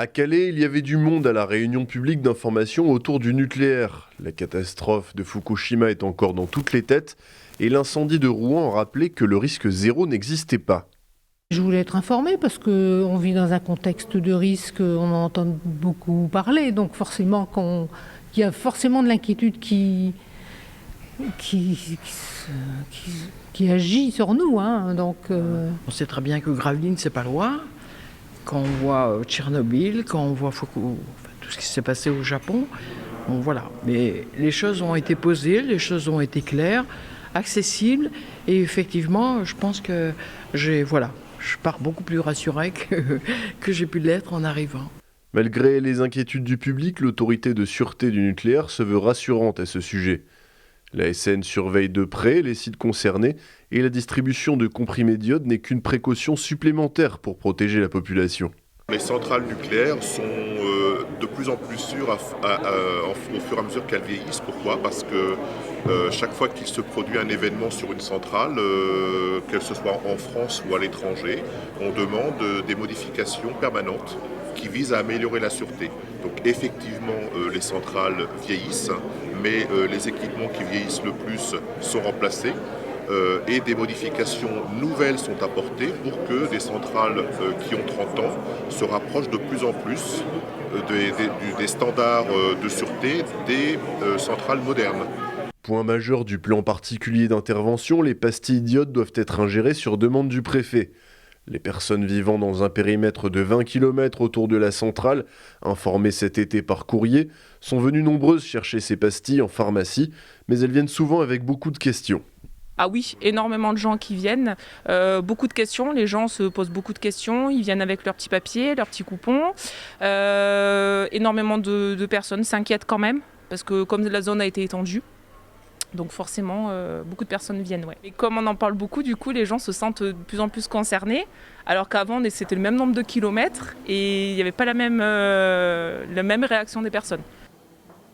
À Calais, il y avait du monde à la réunion publique d'information autour du nucléaire. La catastrophe de Fukushima est encore dans toutes les têtes et l'incendie de Rouen rappelait que le risque zéro n'existait pas. Je voulais être informée parce qu'on vit dans un contexte de risque, on en entend beaucoup parler, donc forcément, il y a forcément de l'inquiétude qui agit sur nous. On sait très bien que Gravelines, c'est pas loin. Quand on voit Tchernobyl, quand on voit tout ce qui s'est passé au Japon, bon, voilà. Mais les choses ont été posées, les choses ont été claires, accessibles, et effectivement, je pense que je pars beaucoup plus rassurée que j'ai pu l'être en arrivant. Malgré les inquiétudes du public, l'autorité de sûreté du nucléaire se veut rassurante à ce sujet. L'ASN surveille de près les sites concernés et la distribution de comprimés d'iode n'est qu'une précaution supplémentaire pour protéger la population. Les centrales nucléaires sont de plus en plus sûres au fur et à mesure qu'elles vieillissent. Pourquoi ? Parce que chaque fois qu'il se produit un événement sur une centrale, que ce soit en France ou à l'étranger, on demande des modifications permanentes qui visent à améliorer la sûreté. Donc effectivement, les centrales vieillissent, mais les équipements qui vieillissent le plus sont remplacés. Et des modifications nouvelles sont apportées pour que des centrales qui ont 30 ans se rapprochent de plus en plus des standards de sûreté des centrales modernes. Point majeur du plan particulier d'intervention, les pastilles d'iode doivent être ingérées sur demande du préfet. Les personnes vivant dans un périmètre de 20 km autour de la centrale, informées cet été par courrier, sont venues nombreuses chercher ces pastilles en pharmacie, mais elles viennent souvent avec beaucoup de questions. Ah oui, énormément de gens qui viennent, beaucoup de questions, les gens se posent beaucoup de questions, ils viennent avec leurs petits papiers, leurs petits coupons. Énormément de personnes s'inquiètent quand même, parce que comme la zone a été étendue, donc forcément, beaucoup de personnes viennent. Ouais. Et comme on en parle beaucoup, du coup, les gens se sentent de plus en plus concernés, alors qu'avant, c'était le même nombre de kilomètres et il n'y avait pas la même réaction des personnes.